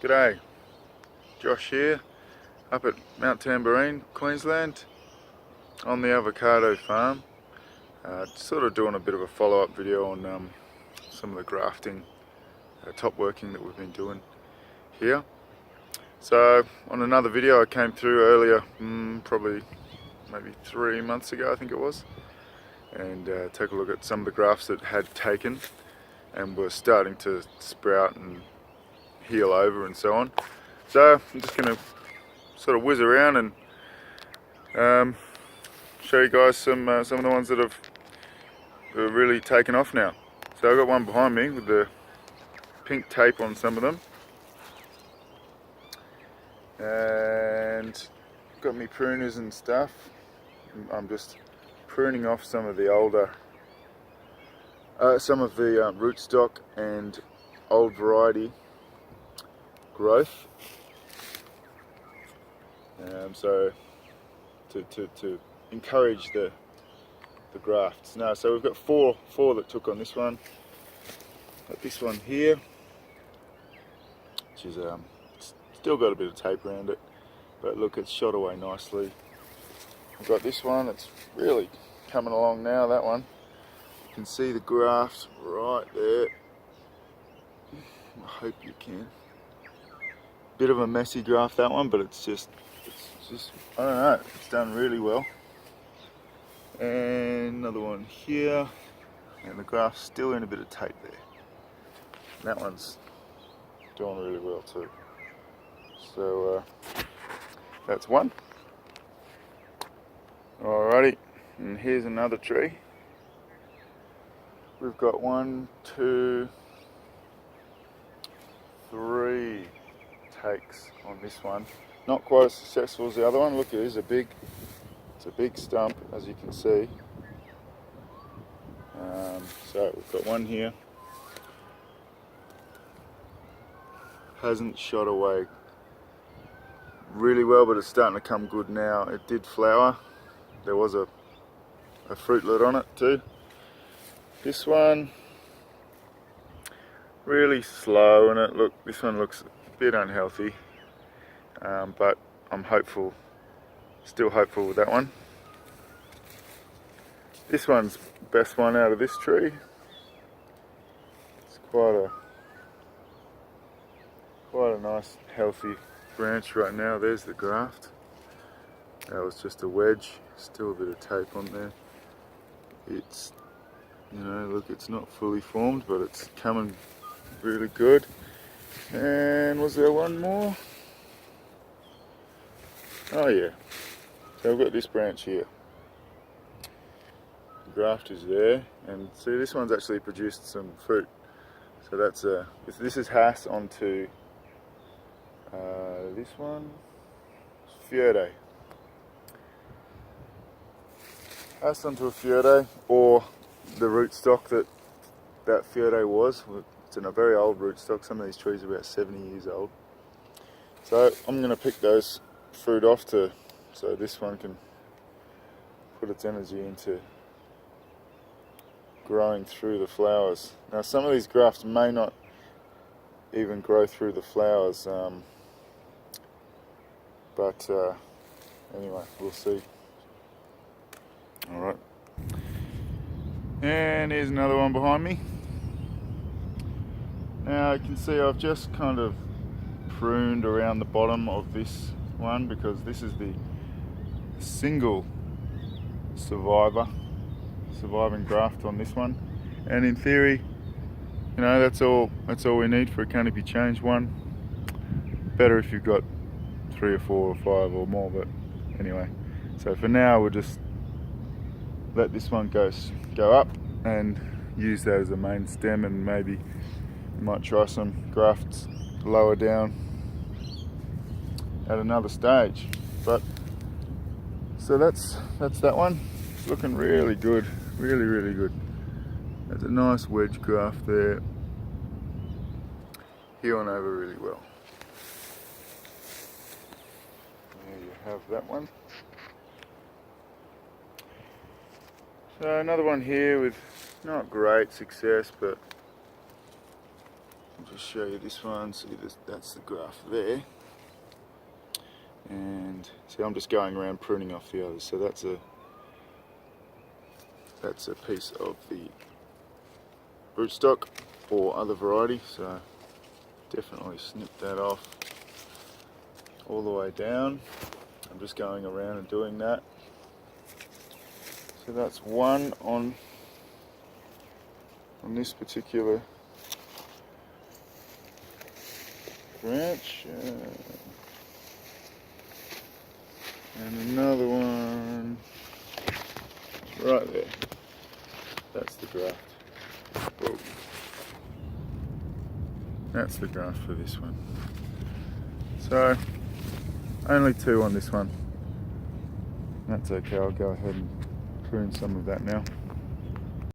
G'day, Josh here, up at Mount Tamborine, Queensland, on the avocado farm. Sort of doing a bit of a follow-up video on some of the grafting, top working that we've been doing here. So on another video I came through earlier, probably maybe 3 months ago I think it was, and take a look at some of the grafts that had taken and were starting to sprout and heal over and so on. So I'm just going to sort of whiz around and show you guys some of the ones that have really taken off now. So I've got one behind me with the pink tape on some of them, and got me pruners and stuff. I'm just pruning off some of the older, some of the rootstock and old variety growth. So to encourage the grafts. Now, so we've got four that took on this one. Got this one here, which is still got a bit of tape around it, but look, it's shot away nicely. We've got this one that's really coming along now. That one, you can see the graft right there. I hope you can. Bit of a messy graft, that one, but it's just I don't know, it's done really well. And another one here, and the graft's still in a bit of tape there. That one's doing really well too. So that's one. Alrighty, and here's another tree. We've got 1, 2, 3 takes on this one. Not quite as successful as the other one. Look, it's a big stump, as you can see. So we've got one here. Hasn't shot away really well, but it's starting to come good now. It did flower. There was a fruitlet on it too. This one, really slow, and look, this one looks a bit unhealthy, but I'm hopeful, still hopeful with that one. This one's the best one out of this tree. It's quite a nice healthy branch right now. There's the graft. That was just a wedge, still a bit of tape on there. It's, you know, look, it's not fully formed, but it's coming really good. And was there one more? Oh yeah, so I've got this branch here. The graft is there, and see, this one's actually produced some fruit. So that's this is Hass onto this one, fuerte. Hass onto a fuerte, or the rootstock that fuerte was. It's in a very old rootstock. Some of these trees are about 70 years old. So I'm going to pick those fruit off so this one can put its energy into growing through the flowers. Now, some of these grafts may not even grow through the flowers, but anyway, we'll see. Alright, and here's another one behind me. Now you can see I've just kind of pruned around the bottom of this one, because this is the single surviving graft on this one, and in theory, you know, that's all we need for a canopy change one. Better if you've got 3 or 4 or 5 or more, but anyway, so for now we'll just let this one go up and use that as a main stem, and maybe we might try some grafts lower down at another stage. But so that's that one. It's looking really good, really good. There's a nice wedge graft there, healing over really well. There you have that one. So another one here with not great success, but just show you this one. See, that's the graft there. And see, I'm just going around pruning off the others. So that's a piece of the rootstock or other variety. So definitely snip that off all the way down. I'm just going around and doing that. So that's one on this particular branch, and another one right there. That's the graft. Whoa. That's the graft for this one. So only 2 on this one. That's okay, I'll go ahead and prune some of that now.